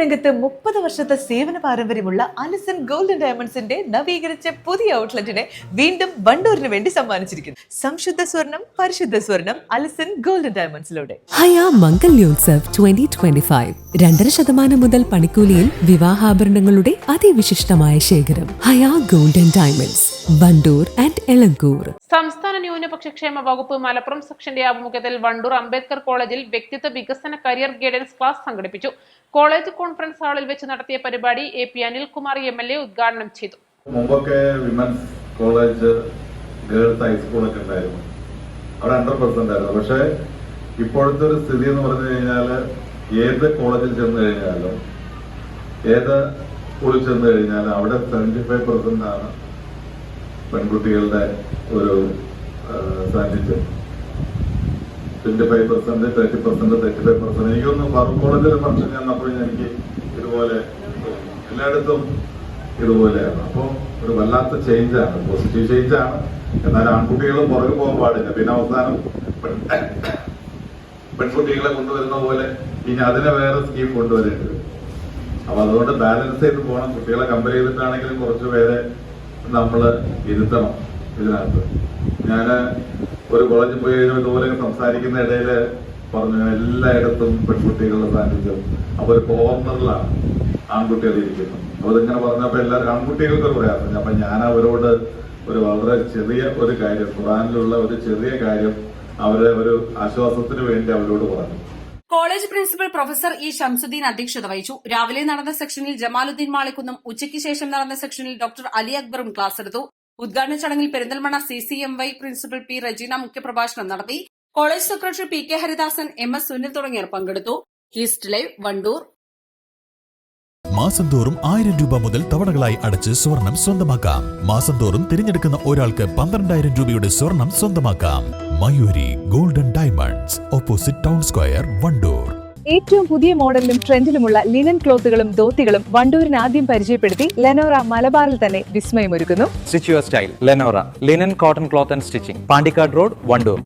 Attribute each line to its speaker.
Speaker 1: രംഗത്ത് 30 വർഷത്തെ സേവന പാരമ്പര്യമുള്ള അലിസൺ ഗോൾഡൻ ഡയമണ്ട്സിന്റെ നവീകരിച്ച പുതിയ ഔട്ട്ലെറ്റിനെ വീണ്ടും വണ്ടൂരിന് വേണ്ടി സമ്മാനിച്ചിരിക്കുന്നു. സംശുദ്ധ സ്വർണം, പരിശുദ്ധ സ്വർണം, അലിസൺ ഗോൾഡൻ ഡയമണ്ട്സിലൂടെ.
Speaker 2: ഹയ മംഗല്യോത്സവ് 2025 2.5% മുതൽ പണിക്കൂലിയിൽ വിവാഹാഭരണങ്ങളുടെ അതിവിശിഷ്ടമായ ശേഖരം. ഹയ golden diamonds, Wandoor and Elankur.
Speaker 3: സംസ്ഥാന ന്യൂനപക്ഷ ക്ഷേമ വകുപ്പ് മലപ്പുറം സെക്ഷന്റെ ആഭിമുഖ്യത്തിൽ വണ്ടൂർ അംബേദ്കർ കോളേജിൽ വ്യക്തിത്വ വികസന കരിയർ ഗൈഡൻസ് ക്ലാസ് സംഘടിപ്പിച്ചു. കോളേജ് കോൺഫറൻസ് ഹാളിൽ വെച്ച് നടത്തിയ പരിപാടി AP അനിൽകുമാർ MLA ഉദ്ഘാടനം ചെയ്തു.
Speaker 4: മുമ്പൊക്കെ വിമൻസ് കോളേജ്, ഗേൾസ് ഹൈസ്കൂളൊക്കെ ഉണ്ടായിരുന്നു, അവിടെ 100% ആയിരുന്നു. പക്ഷെ ഇപ്പോഴത്തെ ഒരു സ്ഥിതി എന്ന് പറഞ്ഞു കഴിഞ്ഞാൽ ഏത് കോളേജിൽ ചെന്ന് കഴിഞ്ഞാലും ഏത് സ്കൂളിൽ ചെന്ന് കഴിഞ്ഞാലും അവിടെ 75% ആണ് പെൺകുട്ടികളുടെ ഒരു സാന്നിധ്യം. 25%, 30%, 35%. എനിക്കൊന്ന് ഫാറൂഖ് കോളേജിലെ ഫംഗ്ഷൻ ചെന്നപ്പോഴും എനിക്ക് ഇതുപോലെ എല്ലായിടത്തും ഇതുപോലെയാണ്. അപ്പോൾ ഒരു വല്ലാത്ത ചേഞ്ചാണ്, പോസിറ്റീവ് ചേഞ്ചാണ്. എന്നാൽ ആൺകുട്ടികളും പുറകെ പോകാൻ പാടില്ല. പിന്നെ അവസാനം പെൺകുട്ടികളെ കൊണ്ടുവരുന്ന പോലെ ഇനി അതിനെ വേറെ സ്കീം കൊണ്ടുവരേണ്ടി വരും. അപ്പൊ അതുകൊണ്ട് ബാലൻസ് ചെയ്ത് പോകണം. കുട്ടികളെ കമ്പയർ ചെയ്തിട്ടാണെങ്കിലും കുറച്ച് പേരെ നമ്മൾ ഇരുത്തണം ഇതിനകത്ത്. ഞാൻ ഒരു കോളേജിൽ പോയി കഴിഞ്ഞാൽ ഇതുപോലെ സംസാരിക്കുന്ന ഇടയിൽ പറഞ്ഞു, എല്ലായിടത്തും പെൺകുട്ടികളുടെ സാന്നിധ്യം. അപ്പൊ ഒരു കോർണറിലാണ് ആൺകുട്ടികൾ ഇരിക്കുന്നത്. അപ്പൊ ഇതിങ്ങനെ പറഞ്ഞപ്പോ എല്ലാവരും ആൺകുട്ടികൾക്ക് ഒരു പ്രയാസം. അപ്പൊ ഞാൻ അവരോട് ഒരു വളരെ ചെറിയ ഒരു കാര്യം, ഖുറാനിലുള്ള ഒരു ചെറിയ കാര്യം അവരെ ഒരു ആശ്വാസത്തിന് വേണ്ടി അവരോട് പറഞ്ഞു.
Speaker 5: College principal professor E Shamsuddin അധ്യക്ഷത വഹിച്ചു. രാവിലെ നടന്ന സെക്ഷനിൽ ജമാലുദ്ദീൻ മാളിക്കുന്നും ഉച്ചയ്ക്ക് ശേഷം നടന്ന സെക്ഷനിൽ ഡോക്ടർ അലി അക്ബറും ക്ലാസ് എടുത്തു. ഉദ്ഘാടന ചടങ്ങിൽ Perinthalmanna CCMY principal P Rajeena മുഖ്യപ്രഭാഷണം നടത്തി. College secretary PK Haridasan, MS Sunil തുടങ്ങിയവർ പങ്കെടുത്തു. East Live, Wandoor.
Speaker 6: മാസം തോറും 1000 രൂപ മുതൽ തവണകളായി അടച്ച് സ്വർണം സ്വന്തമാക്കാം. മാസം തോറും തിരഞ്ഞെടുക്കുന്ന ഒരാൾക്ക് 12,000 രൂപയുടെ സ്വർണം സ്വന്തമാക്കാം. Mayuri golden diamonds, opposite town square, Wandoor.
Speaker 7: ഏറ്റവും പുതിയ മോഡലിലും ട്രെൻഡിലുമുള്ള ലിനൻ ക്ലോത്തുകളും ധോത്തികളും വണ്ടൂരിന് ആദ്യം പരിചയപ്പെടുത്തി ലെനോറ മലബാറിൽ തന്നെ വിസ്മയമൊരുക്കുന്നു.
Speaker 8: Stitch your style Lenora linen cotton cloth and stitching, Pandikkad road, Wandoor.